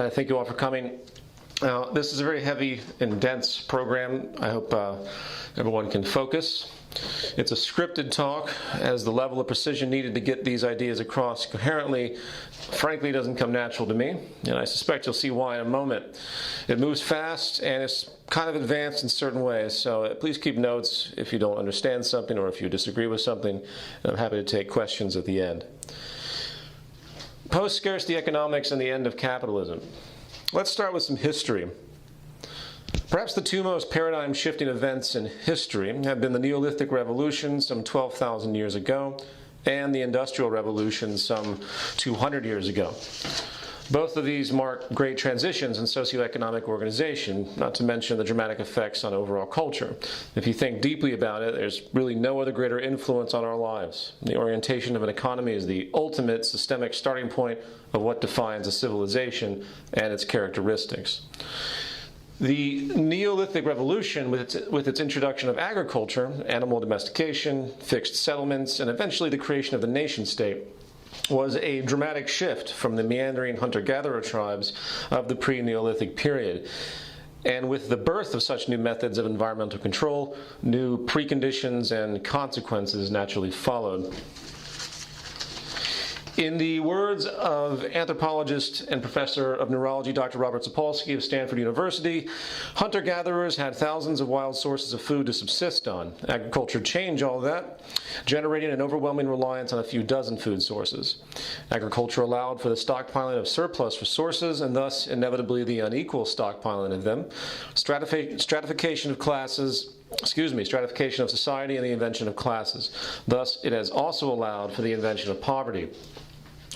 thank you all for coming. This is a very heavy and dense program. I hope everyone can focus. It's a scripted talk, as the level of precision needed to get these ideas across coherently, frankly, doesn't come natural to me, and I suspect you'll see why in a moment. It moves fast, and it's kind of advanced in certain ways, so please keep notes if you don't understand something or if you disagree with something, and I'm happy to take questions at the end. Post-scarcity economics and the end of capitalism. Let's start with some history. Perhaps the two most paradigm-shifting events in history have been the Neolithic Revolution some 12,000 years ago and the Industrial Revolution some 200 years ago. Both of these mark great transitions in socioeconomic organization, not to mention the dramatic effects on overall culture. If you think deeply about it, there's really no other greater influence on our lives. The orientation of an economy is the ultimate systemic starting point of what defines a civilization and its characteristics. The Neolithic Revolution, with its introduction of agriculture, animal domestication, fixed settlements, and eventually the creation of the nation-state, was a dramatic shift from the meandering hunter-gatherer tribes of the pre-Neolithic period. And with the birth of such new methods of environmental control, new preconditions and consequences naturally followed. In the words of anthropologist and professor of neurology Dr. Robert Sapolsky of Stanford University, hunter-gatherers had thousands of wild sources of food to subsist on. Agriculture changed all of that, generating an overwhelming reliance on a few dozen food sources. Agriculture allowed for the stockpiling of surplus resources and thus inevitably the unequal stockpiling of them. Stratification of society and the invention of classes. Thus, it has also allowed for the invention of poverty.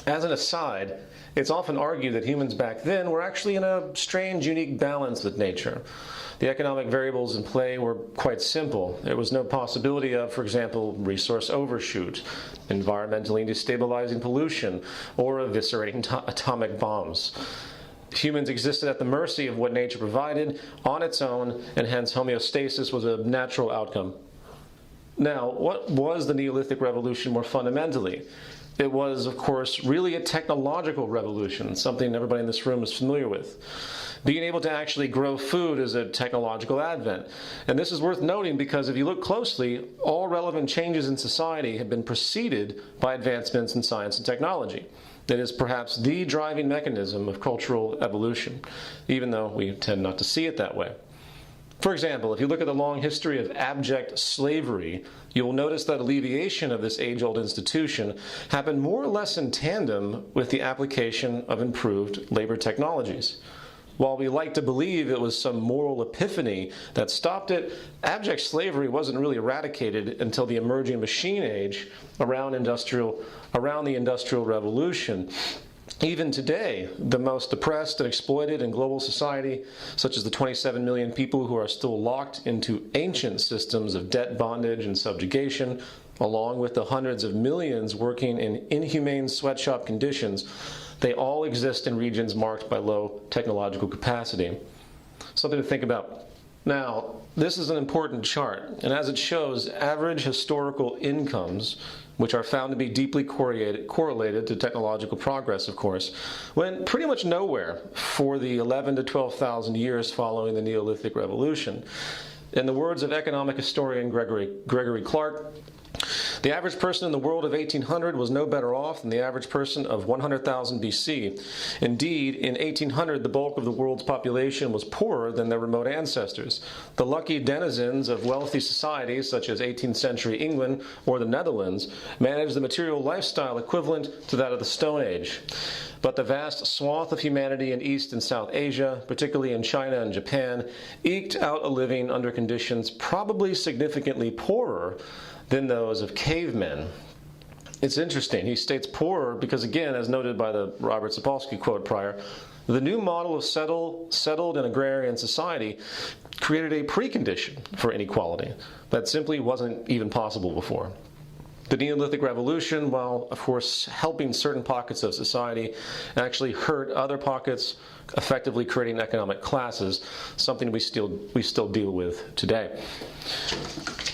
As an aside, it's often argued that humans back then were actually in a strange, unique balance with nature. The economic variables in play were quite simple. There was no possibility of, for example, resource overshoot, environmentally destabilizing pollution, or eviscerating atomic bombs. Humans existed at the mercy of what nature provided on its own, and hence homeostasis was a natural outcome. Now, what was the Neolithic Revolution more fundamentally? It was, of course, really a technological revolution, something everybody in this room is familiar with. Being able to actually grow food is a technological advent. And this is worth noting because if you look closely, all relevant changes in society have been preceded by advancements in science and technology. That is perhaps the driving mechanism of cultural evolution, even though we tend not to see it that way. For example, if you look at the long history of abject slavery, you will notice that alleviation of this age-old institution happened more or less in tandem with the application of improved labor technologies. While we like to believe it was some moral epiphany that stopped it, abject slavery wasn't really eradicated until the emerging machine age around the Industrial Revolution. Even today, the most oppressed and exploited in global society, such as the 27 million people who are still locked into ancient systems of debt bondage and subjugation, along with the hundreds of millions working in inhumane sweatshop conditions, they all exist in regions marked by low technological capacity. Something to think about. Now, this is an important chart, and as it shows, average historical incomes, which are found to be deeply correlated to technological progress, of course, went pretty much nowhere for the 11 to 12,000 years following the Neolithic Revolution. In the words of economic historian Gregory Clark, the average person in the world of 1800 was no better off than the average person of 100,000 BC. Indeed, in 1800, the bulk of the world's population was poorer than their remote ancestors. The lucky denizens of wealthy societies, such as 18th century England or the Netherlands, managed the material lifestyle equivalent to that of the Stone Age. But the vast swath of humanity in East and South Asia, particularly in China and Japan, eked out a living under conditions probably significantly poorer than those of cavemen. It's interesting. He states poorer because, again, as noted by the Robert Sapolsky quote prior, the new model of settled and agrarian society created a precondition for inequality that simply wasn't even possible before. The Neolithic Revolution, while of course helping certain pockets of society, actually hurt other pockets, effectively creating economic classes, something we still deal with today.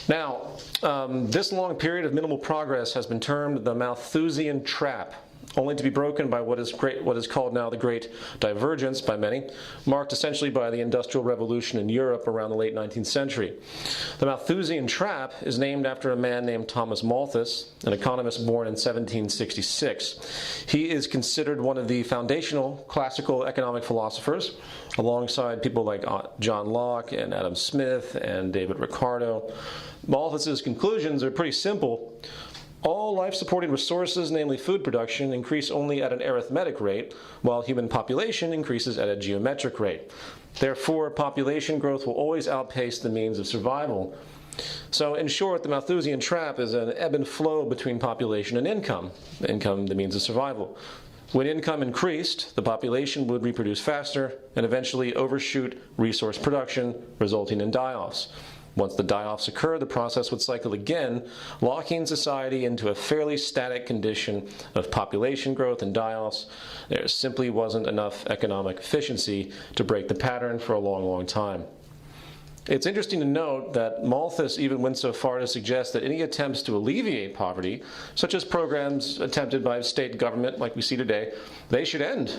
Now, this long period of minimal progress has been termed the Malthusian trap. only to be broken by what is called now the Great Divergence by many, marked essentially by the Industrial Revolution in Europe around the late 19th century. The Malthusian trap is named after a man named Thomas Malthus, an economist born in 1766. He is considered one of the foundational classical economic philosophers, alongside people like John Locke and Adam Smith and David Ricardo. Malthus's conclusions are pretty simple. All life-supporting resources, namely food production, increase only at an arithmetic rate, while human population increases at a geometric rate. Therefore, population growth will always outpace the means of survival. So, in short, the Malthusian trap is an ebb and flow between population and income. Income, the means of survival. When income increased, the population would reproduce faster and eventually overshoot resource production, resulting in die-offs. Once the die-offs occur, the process would cycle again, locking society into a fairly static condition of population growth and die-offs. There simply wasn't enough economic efficiency to break the pattern for a long, long time. It's interesting to note that Malthus even went so far to suggest that any attempts to alleviate poverty, such as programs attempted by state government like we see today, they should end.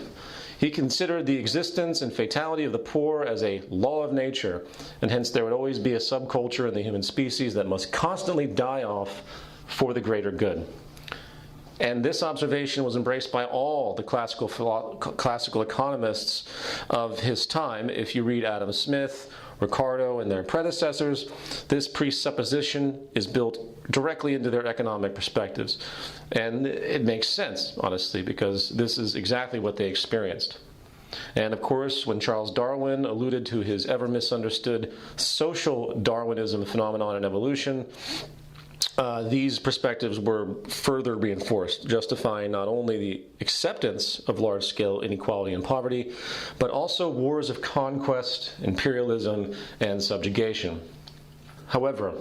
He considered the existence and fatality of the poor as a law of nature, and hence there would always be a subculture in the human species that must constantly die off for the greater good. And this observation was embraced by all the classical economists of his time. If you read Adam Smith, Ricardo, and their predecessors, this presupposition is built directly into their economic perspectives. And it makes sense, honestly, because this is exactly what they experienced. And of course, when Charles Darwin alluded to his ever misunderstood social Darwinism phenomenon in evolution, these perspectives were further reinforced, justifying not only the acceptance of large-scale inequality and poverty, but also wars of conquest, imperialism, and subjugation. However,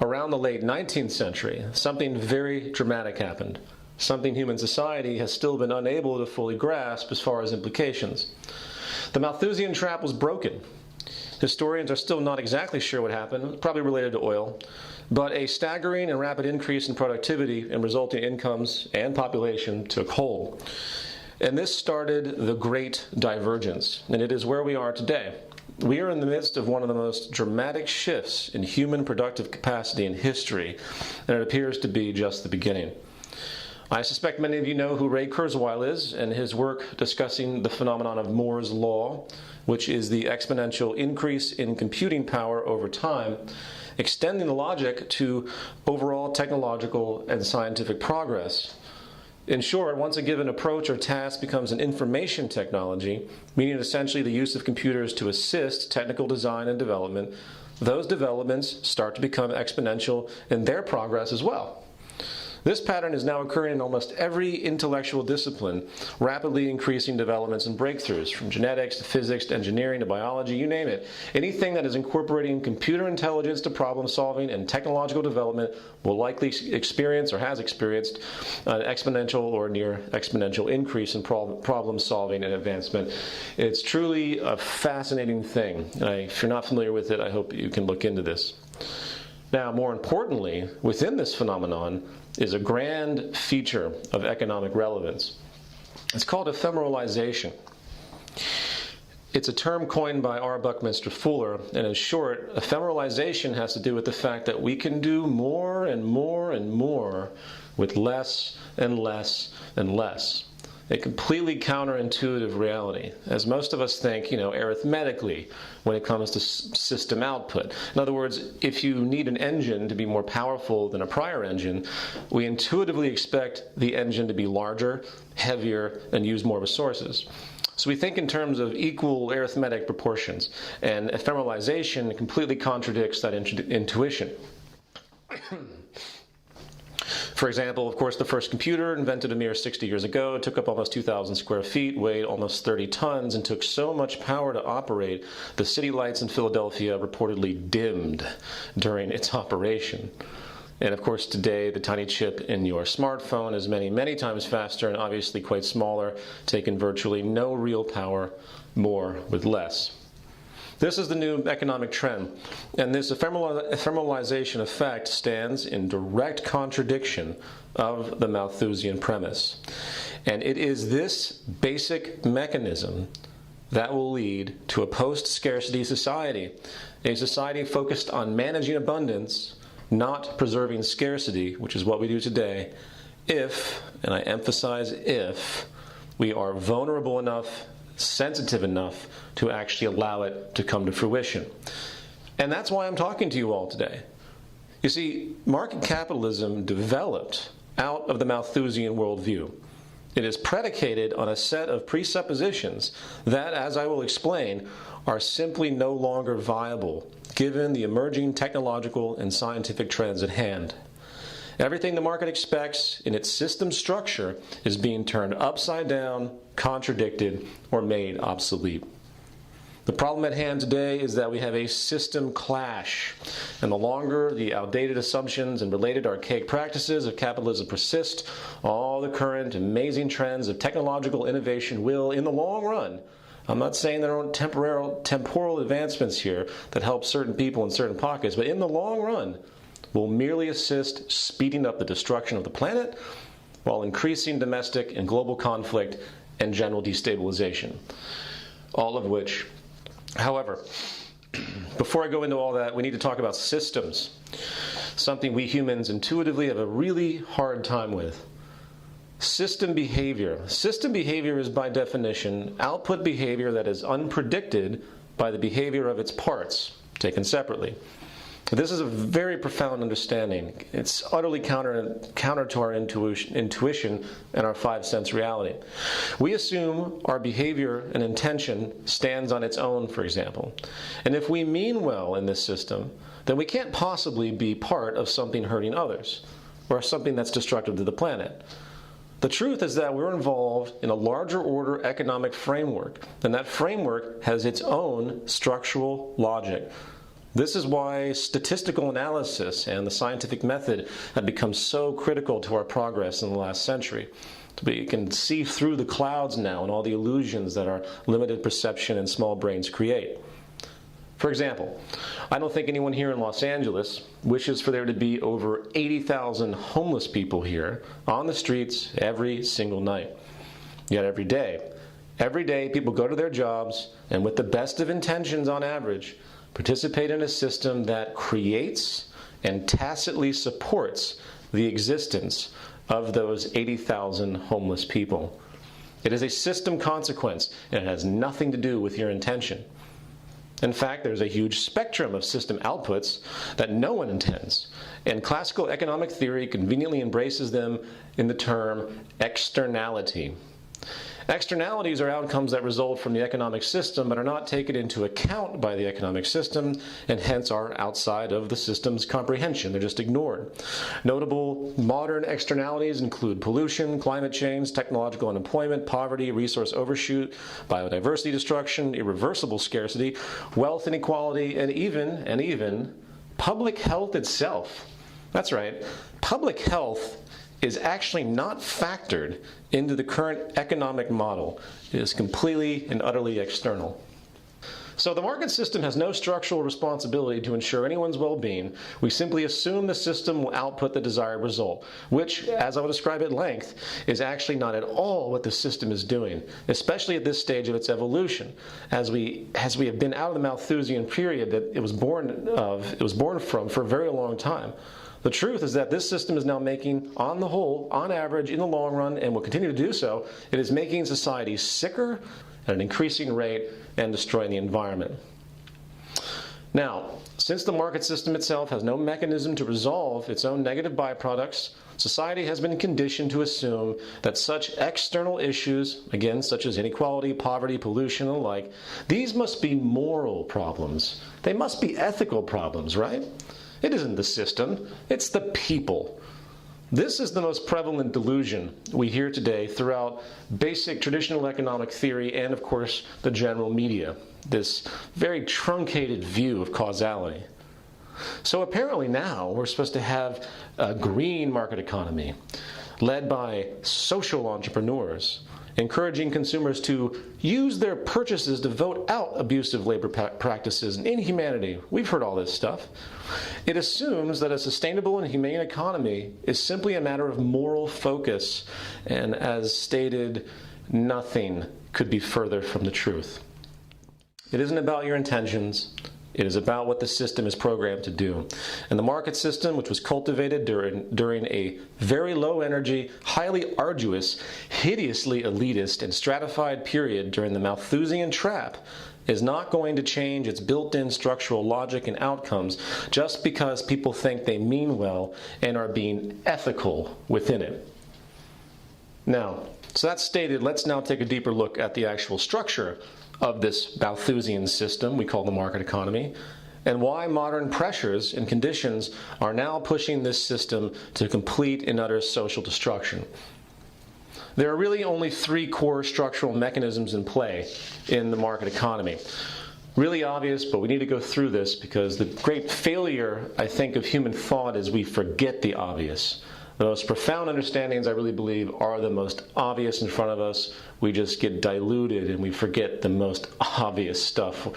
around the late 19th century, something very dramatic happened, something human society has still been unable to fully grasp as far as implications. The Malthusian trap was broken. Historians are still not exactly sure what happened, probably related to oil, but a staggering and rapid increase in productivity and resulting incomes and population took hold. And this started the Great Divergence, and it is where we are today. We are in the midst of one of the most dramatic shifts in human productive capacity in history, and it appears to be just the beginning. I suspect many of you know who Ray Kurzweil is and his work discussing the phenomenon of Moore's law, which is the exponential increase in computing power over time, extending the logic to overall technological and scientific progress. In short, once a given approach or task becomes an information technology, meaning essentially the use of computers to assist technical design and development, those developments start to become exponential in their progress as well. This pattern is now occurring in almost every intellectual discipline, rapidly increasing developments and breakthroughs, from genetics to physics to engineering to biology, you name it. Anything that is incorporating computer intelligence to problem solving and technological development will likely experience or has experienced an exponential or near exponential increase in problem solving and advancement. It's truly a fascinating thing. And if you're not familiar with it, I hope you can look into this. Now, more importantly, within this phenomenon is a grand feature of economic relevance. It's called ephemeralization. It's a term coined by R. Buckminster Fuller, and in short, ephemeralization has to do with the fact that we can do more and more and more with less and less and less. A completely counterintuitive reality, as most of us think, arithmetically when it comes to system output. In other words, if you need an engine to be more powerful than a prior engine, we intuitively expect the engine to be larger, heavier, and use more resources. So we think in terms of equal arithmetic proportions, and ephemeralization completely contradicts that intuition. For example, of course, the first computer, invented a mere 60 years ago, took up almost 2,000 square feet, weighed almost 30 tons, and took so much power to operate, the city lights in Philadelphia reportedly dimmed during its operation. And of course, today, the tiny chip in your smartphone is many, many times faster and obviously quite smaller, taking virtually no real power, more with less. This is the new economic trend, and this ephemeralization effect stands in direct contradiction of the Malthusian premise. And it is this basic mechanism that will lead to a post-scarcity society, a society focused on managing abundance, not preserving scarcity, which is what we do today, if, and I emphasize if, we are vulnerable enough, sensitive enough to actually allow it to come to fruition. And that's why I'm talking to you all today. You see, market capitalism developed out of the Malthusian worldview. It is predicated on a set of presuppositions that, as I will explain, are simply no longer viable given the emerging technological and scientific trends at hand. Everything the market expects in its system structure is being turned upside down, contradicted, or made obsolete. The problem at hand today is that we have a system clash, and the longer the outdated assumptions and related archaic practices of capitalism persist, all the current amazing trends of technological innovation will, in the long run, I'm not saying there aren't temporal advancements here that help certain people in certain pockets, but in the long run, will merely assist speeding up the destruction of the planet while increasing domestic and global conflict and general destabilization. All of which, however, before I go into all that, we need to talk about systems, something we humans intuitively have a really hard time with. System behavior. System behavior is by definition output behavior that is unpredicted by the behavior of its parts, taken separately. This is a very profound understanding. It's utterly counter to our intuition and our five-sense reality. We assume our behavior and intention stands on its own, for example. And if we mean well in this system, then we can't possibly be part of something hurting others or something that's destructive to the planet. The truth is that we're involved in a larger order economic framework, and that framework has its own structural logic. This is why statistical analysis and the scientific method have become so critical to our progress in the last century. We can see through the clouds now and all the illusions that our limited perception and small brains create. For example, I don't think anyone here in Los Angeles wishes for there to be over 80,000 homeless people here on the streets every single night. Yet every day people go to their jobs and with the best of intentions on average, participate in a system that creates and tacitly supports the existence of those 80,000 homeless people. It is a system consequence, and it has nothing to do with your intention. In fact, there's a huge spectrum of system outputs that no one intends, and classical economic theory conveniently embraces them in the term externality. Externalities are outcomes that result from the economic system but are not taken into account by the economic system and hence are outside of the system's comprehension. They're just ignored. Notable modern externalities include pollution, climate change, technological unemployment, poverty, resource overshoot, biodiversity destruction, irreversible scarcity, wealth inequality, and even public health itself. That's right. Public health is actually not factored into the current economic model. It is completely and utterly external. So the market system has no structural responsibility to ensure anyone's well-being. We simply assume the system will output the desired result, which, as I will describe at length, is actually not at all what the system is doing, especially at this stage of its evolution, as we have been out of the Malthusian period that it was born from for a very long time. The truth is that this system is now making, on the whole, on average, in the long run, and will continue to do so, it is making society sicker at an increasing rate and destroying the environment. Now, since the market system itself has no mechanism to resolve its own negative byproducts, society has been conditioned to assume that such external issues, again, such as inequality, poverty, pollution, and the like, these must be moral problems. They must be ethical problems, right? It isn't the system, it's the people. This is the most prevalent delusion we hear today throughout basic traditional economic theory and, of course, the general media, this very truncated view of causality. So apparently now we're supposed to have a green market economy led by social entrepreneurs encouraging consumers to use their purchases to vote out abusive labor practices and inhumanity. We've heard all this stuff. It assumes that a sustainable and humane economy is simply a matter of moral focus, and as stated, nothing could be further from the truth. It isn't about your intentions. It is about what the system is programmed to do. And the market system, which was cultivated during a very low energy, highly arduous, hideously elitist, and stratified period during the Malthusian trap, is not going to change its built-in structural logic and outcomes just because people think they mean well and are being ethical within it. Now, so that's stated, let's now take a deeper look at the actual structure of this Malthusian system we call the market economy, and why modern pressures and conditions are now pushing this system to complete and utter social destruction. There are really only three core structural mechanisms in play in the market economy. Really obvious, but we need to go through this because the great failure, I think, of human thought is we forget the obvious. The most profound understandings, I really believe, are the most obvious in front of us. We just get diluted and we forget the most obvious stuff.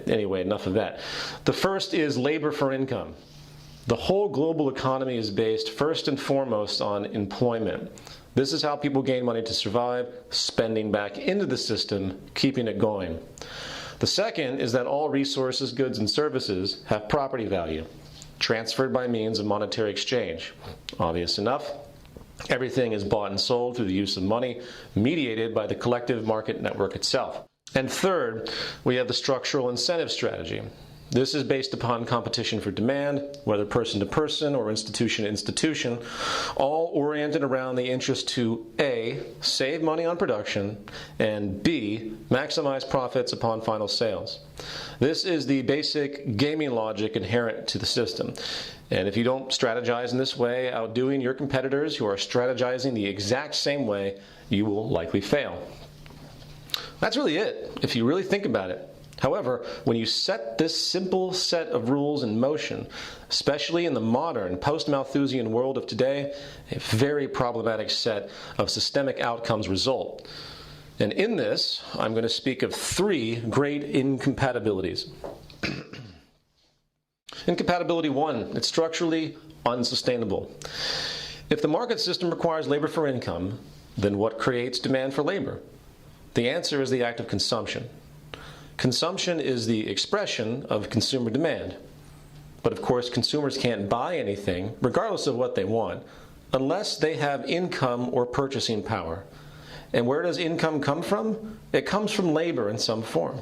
Anyway, enough of that. The first is labor for income. The whole global economy is based first and foremost on employment. This is how people gain money to survive, spending back into the system, keeping it going. The second is that all resources, goods, and services have property value, transferred by means of monetary exchange. Obvious enough. Everything is bought and sold through the use of money, mediated by the collective market network itself. And third, we have the structural incentive strategy. This is based upon competition for demand, whether person to person or institution to institution, all oriented around the interest to A, save money on production, and B, maximize profits upon final sales. This is the basic gaming logic inherent to the system. And if you don't strategize in this way, outdoing your competitors who are strategizing the exact same way, you will likely fail. That's really it, if you really think about it. However, when you set this simple set of rules in motion, especially in the modern, post-Malthusian world of today, a very problematic set of systemic outcomes result. And in this, I'm going to speak of three great incompatibilities. Incompatibility 1, it's structurally unsustainable. If the market system requires labor for income, then what creates demand for labor? The answer is the act of consumption. Consumption is the expression of consumer demand. But of course, consumers can't buy anything, regardless of what they want, unless they have income or purchasing power. And where does income come from? It comes from labor in some form.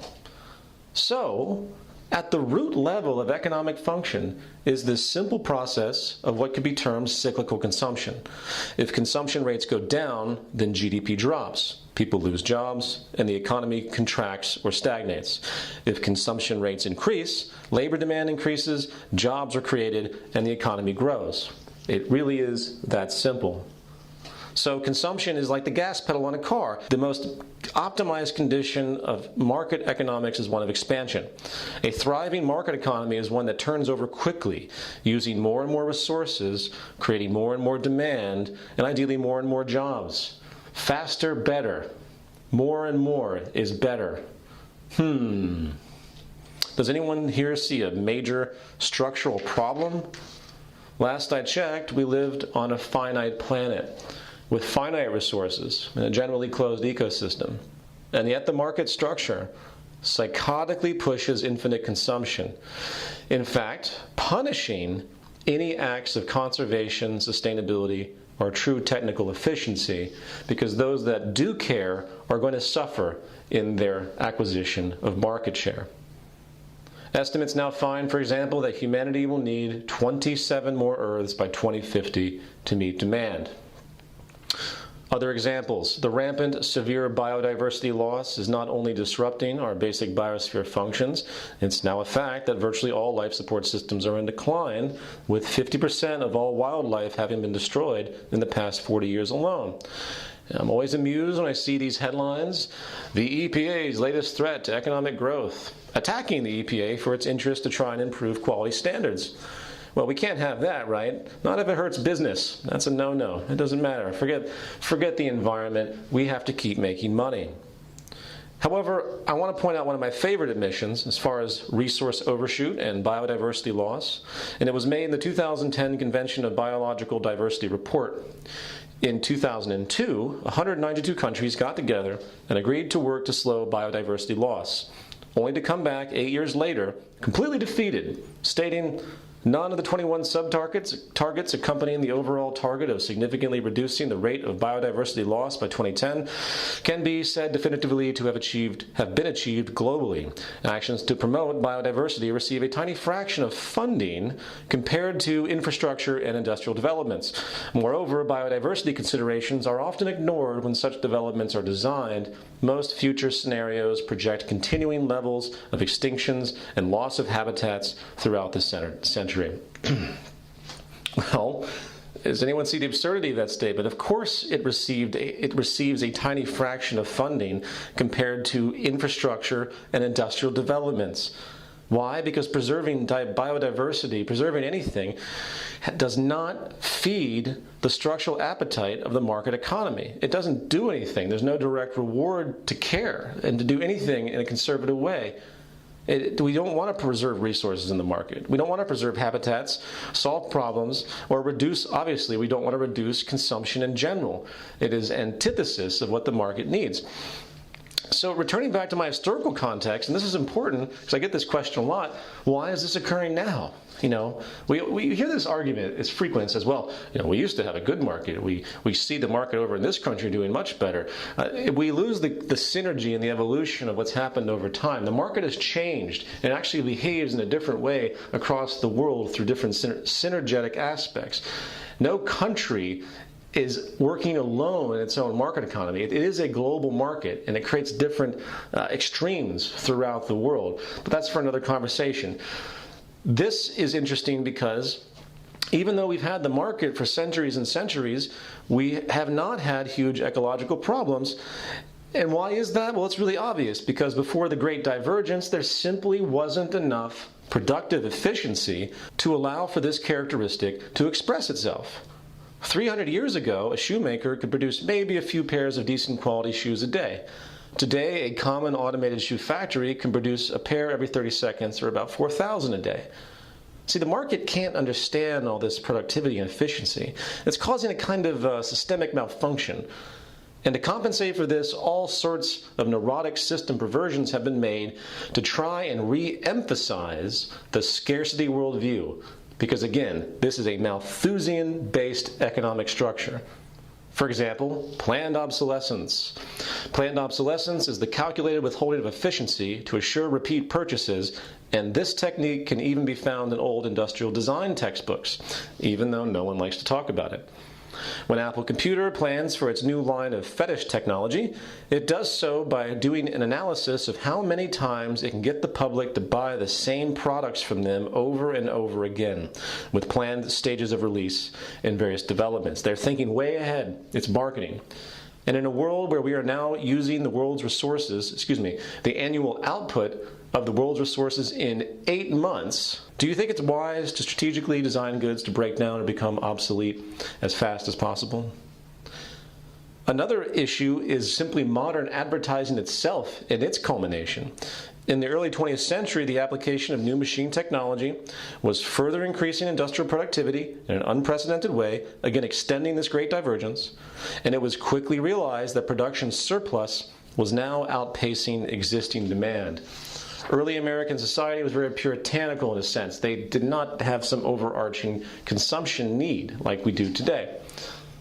So, at the root level of economic function is this simple process of what could be termed cyclical consumption. If consumption rates go down, then GDP drops. People lose jobs, and the economy contracts or stagnates. If consumption rates increase, labor demand increases, jobs are created, and the economy grows. It really is that simple. So consumption is like the gas pedal on a car. The most optimized condition of market economics is one of expansion. A thriving market economy is one that turns over quickly, using more and more resources, creating more and more demand, and ideally more and more jobs. Faster, better. More and more is better. Does anyone here see a major structural problem? Last I checked, we lived on a finite planet with finite resources in a generally closed ecosystem. And yet the market structure psychotically pushes infinite consumption. In fact, punishing any acts of conservation, sustainability, or true technical efficiency, because those that do care are going to suffer in their acquisition of market share. Estimates now find, for example, that humanity will need 27 more Earths by 2050 to meet demand. Other examples, the rampant severe biodiversity loss is not only disrupting our basic biosphere functions, it's now a fact that virtually all life support systems are in decline, with 50% of all wildlife having been destroyed in the past 40 years alone. I'm always amused when I see these headlines. The EPA's latest threat to economic growth, attacking the EPA for its interest to try and improve quality standards. Well, we can't have that, right? Not if it hurts business. That's a no-no. It doesn't matter. Forget the environment. We have to keep making money. However, I want to point out one of my favorite admissions as far as resource overshoot and biodiversity loss, and it was made in the 2010 Convention of Biological Diversity report. In 2002, 192 countries got together and agreed to work to slow biodiversity loss, only to come back 8 years later, completely defeated, stating none of the 21 sub-targets accompanying the overall target of significantly reducing the rate of biodiversity loss by 2010 can be said definitively to have been achieved globally. Actions to promote biodiversity receive a tiny fraction of funding compared to infrastructure and industrial developments. Moreover, biodiversity considerations are often ignored when such developments are designed. Most future scenarios project continuing levels of extinctions and loss of habitats throughout the century. Well, does anyone see the absurdity of that statement? Of course it receives a tiny fraction of funding compared to infrastructure and industrial developments. Why? Because preserving biodiversity, preserving anything, does not feed the structural appetite of the market economy. It doesn't do anything. There's no direct reward to care and to do anything in a conservative way. We don't want to preserve resources in the market. We don't want to preserve habitats, solve problems, or reduce, obviously, we don't want to reduce consumption in general. It is antithesis of what the market needs. So returning back to my historical context, and this is important because I get this question a lot, why is this occurring now? We hear this argument, it's frequent, it says, well, we used to have a good market. We see the market over in this country doing much better. We lose the synergy and the evolution of what's happened over time. The market has changed. It actually behaves in a different way across the world through different synergetic aspects. No country is working alone in its own market economy. It is a global market, and it creates different extremes throughout the world. But that's for another conversation. This is interesting because even though we've had the market for centuries and centuries, we have not had huge ecological problems. And why is that? Well, it's really obvious, because before the Great Divergence, there simply wasn't enough productive efficiency to allow for this characteristic to express itself. 300 years ago, a shoemaker could produce maybe a few pairs of decent quality shoes a day. Today, a common automated shoe factory can produce a pair every 30 seconds, or about 4,000 a day. See, the market can't understand all this productivity and efficiency. It's causing a kind of systemic malfunction. And to compensate for this, all sorts of neurotic system perversions have been made to try and re-emphasize the scarcity worldview. Because again, this is a Malthusian-based economic structure. For example, planned obsolescence. Planned obsolescence is the calculated withholding of efficiency to assure repeat purchases, and this technique can even be found in old industrial design textbooks, even though no one likes to talk about it. When Apple Computer plans for its new line of fetish technology, it does so by doing an analysis of how many times it can get the public to buy the same products from them over and over again, with planned stages of release and various developments. They're thinking way ahead. It's marketing. And in a world where we are now using the world's resources, the annual output of the world's resources in 8 months, do you think it's wise to strategically design goods to break down or become obsolete as fast as possible? Another issue is simply modern advertising itself and its culmination. In the early 20th century, the application of new machine technology was further increasing industrial productivity in an unprecedented way, again extending this great divergence, and it was quickly realized that production surplus was now outpacing existing demand. Early American society was very puritanical in a sense. They did not have some overarching consumption need like we do today.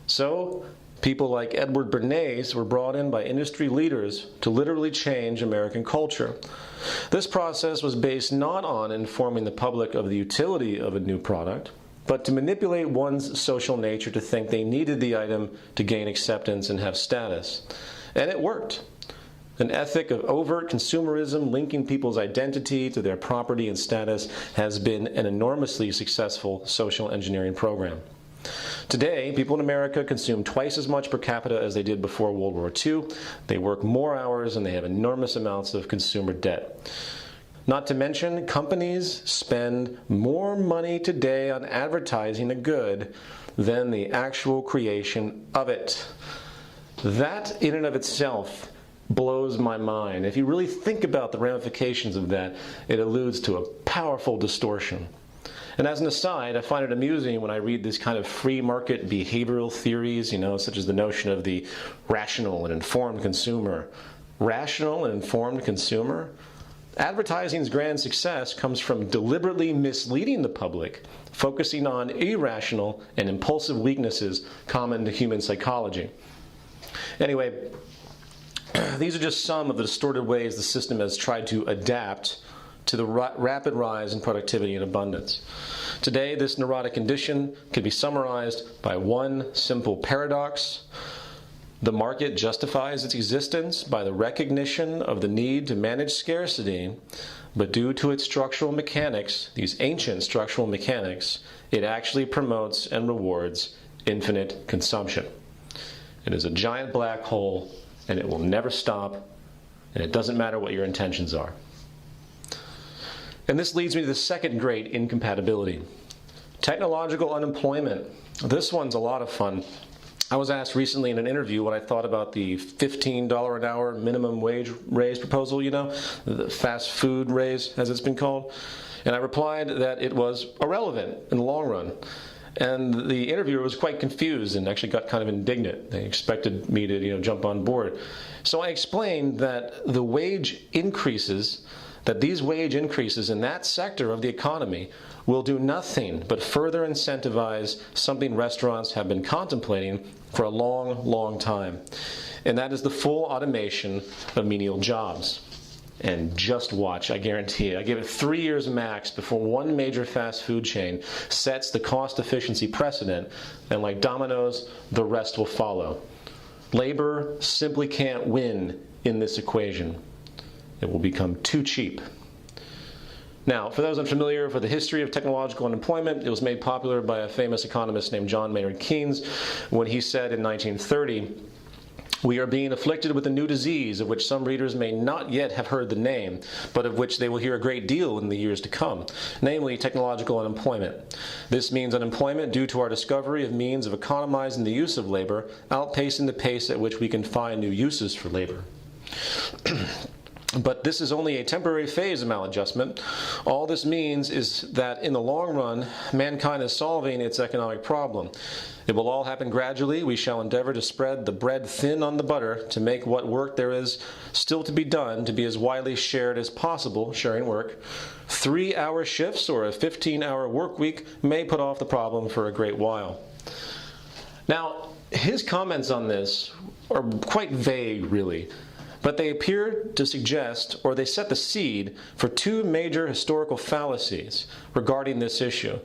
So, people like Edward Bernays were brought in by industry leaders to literally change American culture. This process was based not on informing the public of the utility of a new product, but to manipulate one's social nature to think they needed the item to gain acceptance and have status. And it worked. An ethic of overt consumerism linking people's identity to their property and status has been an enormously successful social engineering program. Today, people in America consume twice as much per capita as they did before World War II. They work more hours and they have enormous amounts of consumer debt. Not to mention, companies spend more money today on advertising a good than the actual creation of it. That, in and of itself, blows my mind. If you really think about the ramifications of that, it alludes to a powerful distortion. And as an aside, I find it amusing when I read this kind of free market behavioral theories, such as the notion of the rational and informed consumer. Rational and informed consumer? Advertising's grand success comes from deliberately misleading the public, focusing on irrational and impulsive weaknesses common to human psychology. Anyway, these are just some of the distorted ways the system has tried to adapt to the rapid rise in productivity and abundance. Today, this neurotic condition can be summarized by one simple paradox. The market justifies its existence by the recognition of the need to manage scarcity, but due to its structural mechanics, these ancient structural mechanics, it actually promotes and rewards infinite consumption. It is a giant black hole, and it will never stop, and it doesn't matter what your intentions are. And this leads me to the second great incompatibility. Technological unemployment. This one's a lot of fun. I was asked recently in an interview what I thought about the $15 an hour minimum wage raise proposal, the fast food raise, as it's been called. And I replied that it was irrelevant in the long run. And the interviewer was quite confused and actually got kind of indignant. They expected me to, jump on board. So I explained that these wage increases in that sector of the economy will do nothing but further incentivize something restaurants have been contemplating for a long, long time. And that is the full automation of menial jobs. And just watch, I guarantee it. I give it 3 years max before one major fast food chain sets the cost efficiency precedent, and like dominoes, the rest will follow. Labor simply can't win in this equation. It will become too cheap. Now, for those unfamiliar with the history of technological unemployment, it was made popular by a famous economist named John Maynard Keynes when he said in 1930, "We are being afflicted with a new disease of which some readers may not yet have heard the name, but of which they will hear a great deal in the years to come, namely technological unemployment. This means unemployment due to our discovery of means of economizing the use of labor, outpacing the pace at which we can find new uses for labor." But this is only a temporary phase of maladjustment. All this means is that in the long run, mankind is solving its economic problem. It will all happen gradually. We shall endeavor to spread the bread thin on the butter to make what work there is still to be done to be as widely shared as possible, sharing work. 3-hour shifts or a 15-hour work week may put off the problem for a great while. Now, his comments on this are quite vague, really. But they appear to suggest, or they set the seed for two major historical fallacies regarding this issue.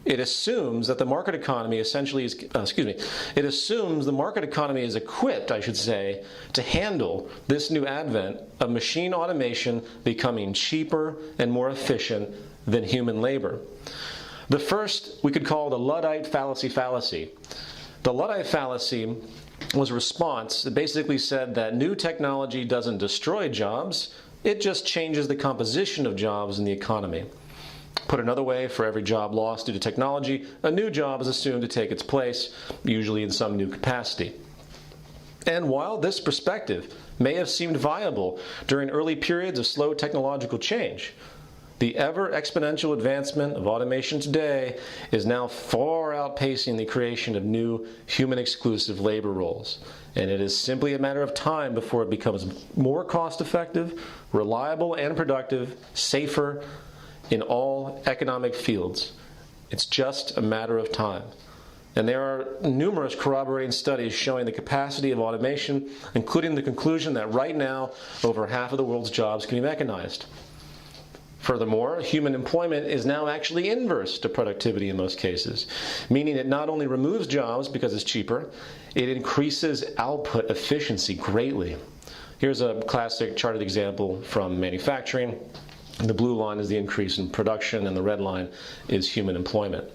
It assumes that the market economy essentially is, it assumes the market economy is equipped, to handle this new advent of machine automation becoming cheaper and more efficient than human labor. The first we could call the Luddite fallacy. The Luddite fallacy was a response that basically said that new technology doesn't destroy jobs, it just changes the composition of jobs in the economy. Put another way, for every job lost due to technology, a new job is assumed to take its place, usually in some new capacity. And while this perspective may have seemed viable during early periods of slow technological change, the ever-exponential advancement of automation today is now far outpacing the creation of new human-exclusive labor roles. And it is simply a matter of time before it becomes more cost-effective, reliable and productive, safer in all economic fields. It's just a matter of time. And there are numerous corroborating studies showing the capacity of automation, including the conclusion that right now, over half of the world's jobs can be mechanized. Furthermore, human employment is now actually inverse to productivity in most cases, meaning it not only removes jobs because it's cheaper, it increases output efficiency greatly. Here's a classic charted example from manufacturing. The blue line is the increase in production, and the red line is human employment.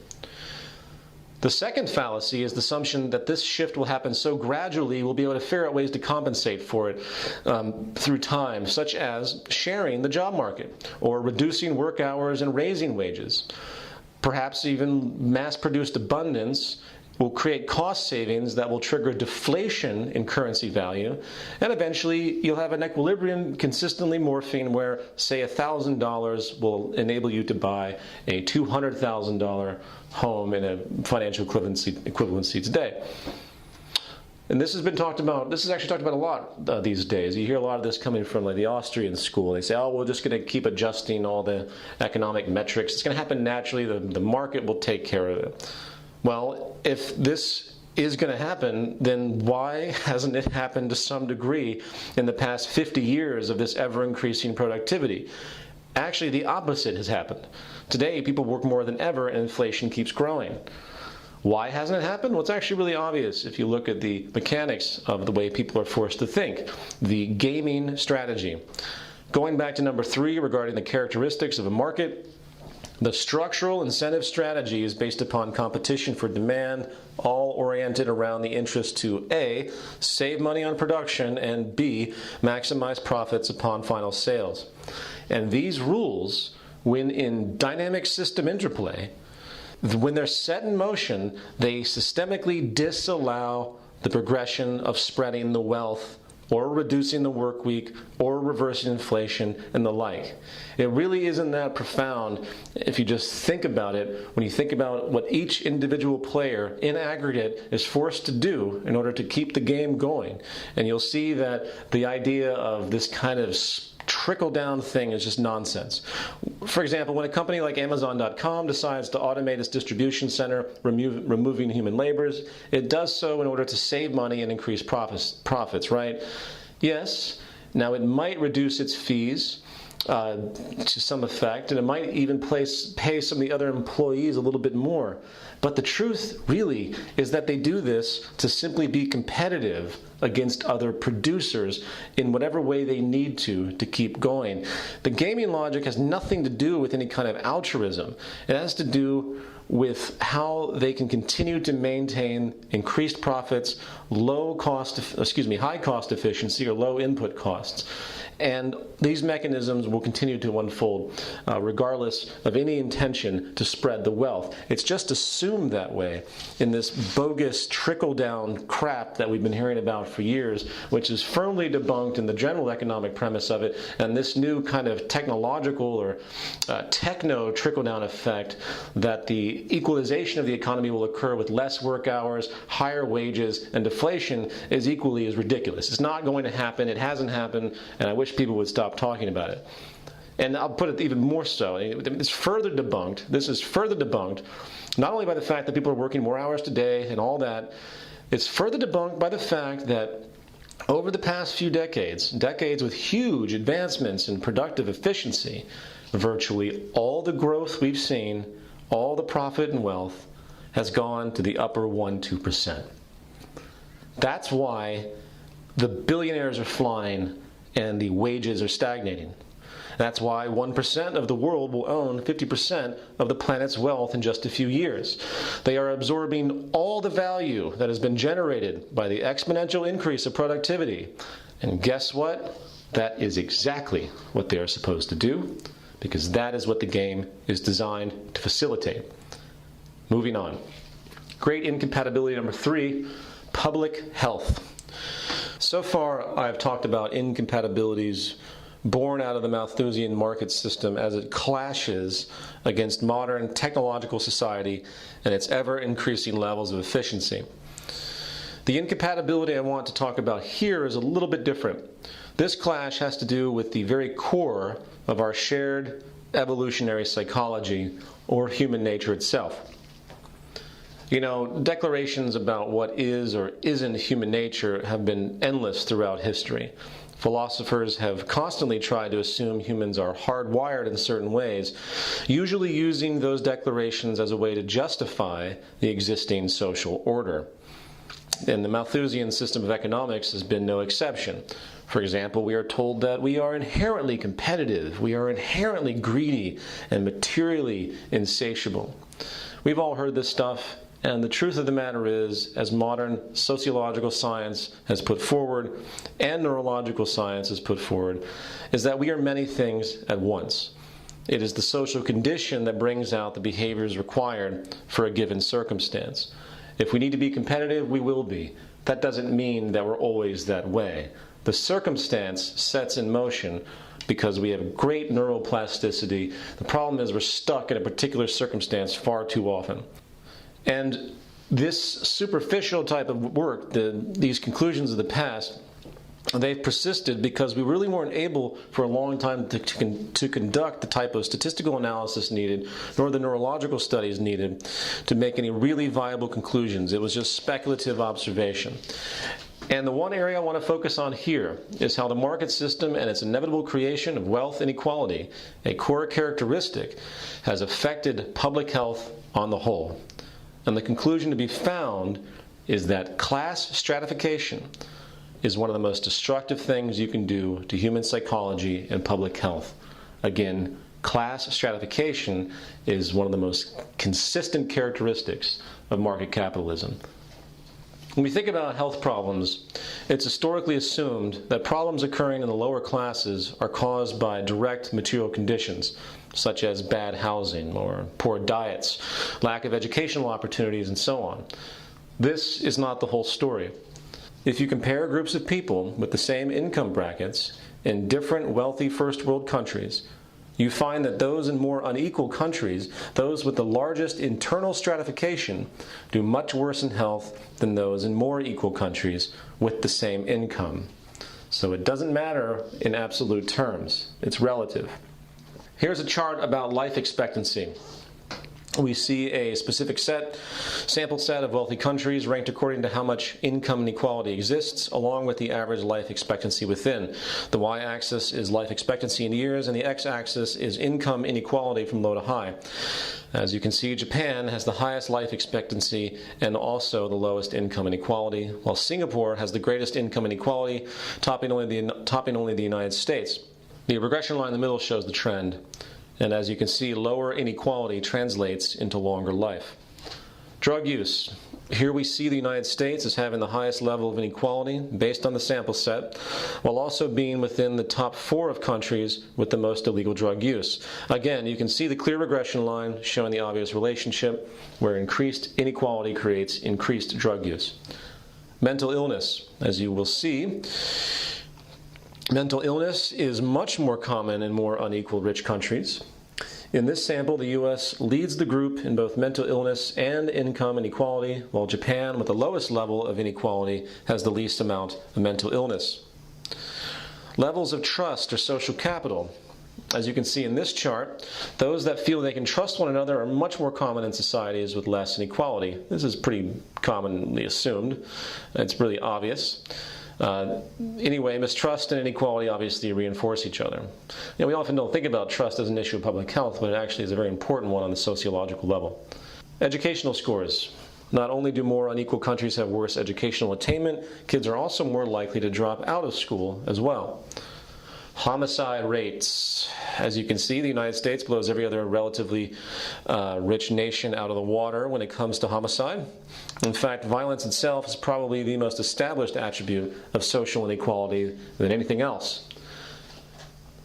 The second fallacy is the assumption that this shift will happen so gradually we'll be able to figure out ways to compensate for it through time, such as sharing the job market, or reducing work hours and raising wages. Perhaps even mass-produced abundance will create cost savings that will trigger deflation in currency value, and eventually you'll have an equilibrium consistently morphing where, say, $1,000 will enable you to buy a $200,000 home in a financial equivalency today. And this has been talked about, this is actually talked about a lot these days. You hear a lot of this coming from like the Austrian school. They say, oh, we're just going to keep adjusting all the economic metrics. It's going to happen naturally. The market will take care of it. Well, if this is going to happen, then why hasn't it happened to some degree in the past 50 years of this ever-increasing productivity? Actually, the opposite has happened. Today, people work more than ever, and inflation keeps growing. Why hasn't it happened? Well, it's actually really obvious if you look at the mechanics of the way people are forced to think. The gaming strategy. Going back to number 3 regarding the characteristics of a market, the structural incentive strategy is based upon competition for demand, all oriented around the interest to A, save money on production, and B, maximize profits upon final sales. And these rules, when in dynamic system interplay, when they're set in motion, they systemically disallow the progression of spreading the wealth or reducing the work week, or reversing inflation, and the like. It really isn't that profound if you just think about it, when you think about what each individual player in aggregate is forced to do in order to keep the game going. And you'll see that the idea of this kind of trickle-down thing is just nonsense. For example, when a company like Amazon.com decides to automate its distribution center, removing human labors, it does so in order to save money and increase profits, right? Yes. Now, it might reduce its fees to some effect, and it might even pay some of the other employees a little bit more. But the truth, really, is that they do this to simply be competitive against other producers in whatever way they need to keep going. The gaming logic has nothing to do with any kind of altruism. It has to do with how they can continue to maintain increased profits, high cost efficiency, or low input costs. And these mechanisms will continue to unfold regardless of any intention to spread the wealth. It's just assumed that way in this bogus trickle-down crap that we've been hearing about for years, which is firmly debunked in the general economic premise of it, and this new kind of technological or techno trickle-down effect that the equalization of the economy will occur with less work hours, higher wages, and deflation is equally as ridiculous. It's not going to happen. It hasn't happened, and I wish people would stop talking about it. And I'll put it even more so. It's further debunked. This is further debunked, not only by the fact that people are working more hours today and all that. It's further debunked by the fact that over the past few decades with huge advancements in productive efficiency, virtually all the growth we've seen, all the profit and wealth, has gone to the upper 1-2%. That's why the billionaires are flying and the wages are stagnating. That's why 1% of the world will own 50% of the planet's wealth in just a few years. They are absorbing all the value that has been generated by the exponential increase of productivity. And guess what? That is exactly what they are supposed to do, because that is what the game is designed to facilitate. Moving on. Great incompatibility number 3, public health. So far, I've talked about incompatibilities born out of the Malthusian market system as it clashes against modern technological society and its ever-increasing levels of efficiency. The incompatibility I want to talk about here is a little bit different. This clash has to do with the very core of our shared evolutionary psychology, or human nature itself. You know, declarations about what is or isn't human nature have been endless throughout history. Philosophers have constantly tried to assume humans are hardwired in certain ways, usually using those declarations as a way to justify the existing social order. And the Malthusian system of economics has been no exception. For example, we are told that we are inherently competitive, we are inherently greedy, and materially insatiable. We've all heard this stuff, And the truth of the matter is, as modern sociological science has put forward and neurological science has put forward, is that we are many things at once. It is the social condition that brings out the behaviors required for a given circumstance. If we need to be competitive, we will be. That doesn't mean that we're always that way. The circumstance sets in motion because we have great neuroplasticity. The problem is we're stuck in a particular circumstance far too often. And this superficial type of work, these conclusions of the past, they've persisted because we really weren't able for a long time to conduct the type of statistical analysis needed, nor the neurological studies needed to make any really viable conclusions. It was just speculative observation. And the one area I want to focus on here is how the market system and its inevitable creation of wealth inequality, a core characteristic, has affected public health on the whole. And the conclusion to be found is that class stratification is one of the most destructive things you can do to human psychology and public health. Again, class stratification is one of the most consistent characteristics of market capitalism. When we think about health problems, it's historically assumed that problems occurring in the lower classes are caused by direct material conditions, such as bad housing or poor diets, lack of educational opportunities, and so on. This is not the whole story. If you compare groups of people with the same income brackets in different wealthy first world countries, you find that those in more unequal countries, those with the largest internal stratification, do much worse in health than those in more equal countries with the same income. So it doesn't matter in absolute terms, it's relative. Here's a chart about life expectancy. We see a specific sample set of wealthy countries ranked according to how much income inequality exists, along with the average life expectancy within. The y-axis is life expectancy in years, and the x-axis is income inequality from low to high. As you can see, Japan has the highest life expectancy and also the lowest income inequality, while Singapore has the greatest income inequality, topping only the United States. The regression line in the middle shows the trend. And as you can see, lower inequality translates into longer life. Drug use. Here we see the United States as having the highest level of inequality based on the sample set, while also being within the top 4 of countries with the most illegal drug use. Again, you can see the clear regression line showing the obvious relationship where increased inequality creates increased drug use. Mental illness. As you will see, mental illness is much more common in more unequal rich countries. In this sample, the U.S. leads the group in both mental illness and income inequality, while Japan, with the lowest level of inequality, has the least amount of mental illness. Levels of trust or social capital. As you can see in this chart, those that feel they can trust one another are much more common in societies with less inequality. This is pretty commonly assumed. It's really obvious. Anyway, mistrust and inequality obviously reinforce each other. We often don't think about trust as an issue of public health, but it actually is a very important one on the sociological level. Educational scores. Not only do more unequal countries have worse educational attainment, kids are also more likely to drop out of school as well. Homicide rates. As you can see, the United States blows every other relatively rich nation out of the water when it comes to homicide. In fact, violence itself is probably the most established attribute of social inequality than anything else.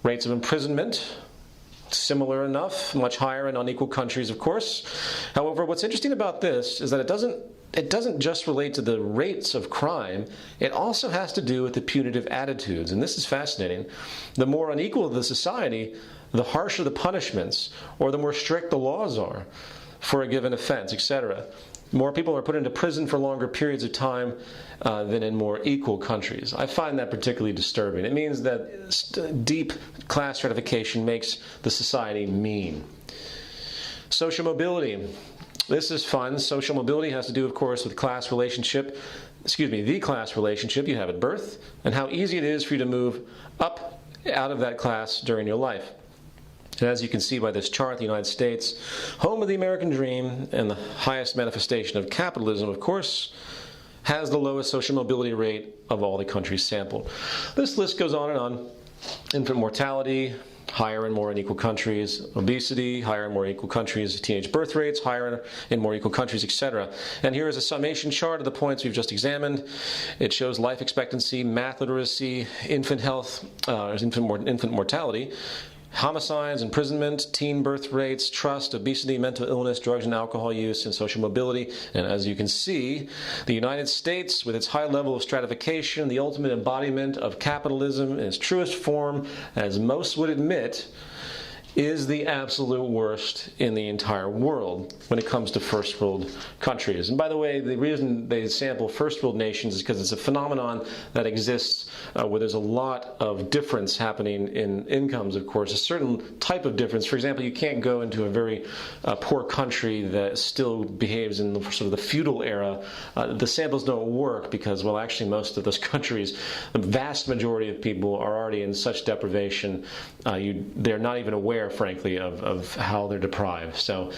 Rates of imprisonment, similar enough, much higher in unequal countries, of course. However, what's interesting about this is that it doesn't just relate to the rates of crime, it also has to do with the punitive attitudes, and this is fascinating. The more unequal the society, the harsher the punishments, or the more strict the laws are for a given offense, etc. More people are put into prison for longer periods of time than in more equal countries. I find that particularly disturbing. It means that deep class stratification makes the society mean. Social mobility. This is fun. Social mobility has to do, of course, with the class relationship you have at birth, and how easy it is for you to move up out of that class during your life. And as you can see by this chart, the United States, home of the American dream and the highest manifestation of capitalism, of course, has the lowest social mobility rate of all the countries sampled. This list goes on and on. Infant mortality, higher in more unequal countries, obesity, higher in more equal countries, teenage birth rates, higher in more equal countries, etc. And here is a summation chart of the points we've just examined. It shows life expectancy, math literacy, infant health, infant mortality, homicides, imprisonment, teen birth rates, trust, obesity, mental illness, drugs and alcohol use, and social mobility. And as you can see, the United States, with its high level of stratification, the ultimate embodiment of capitalism in its truest form, as most would admit, is the absolute worst in the entire world when it comes to first world countries. And by the way, the reason they sample first world nations is because it's a phenomenon that exists where there's a lot of difference happening in incomes, of course, a certain type of difference. For example, you can't go into a very poor country that still behaves in the, sort of the feudal era. The samples don't work because, well, actually most of those countries, the vast majority of people are already in such deprivation, they're not even aware, frankly, of how they're deprived. So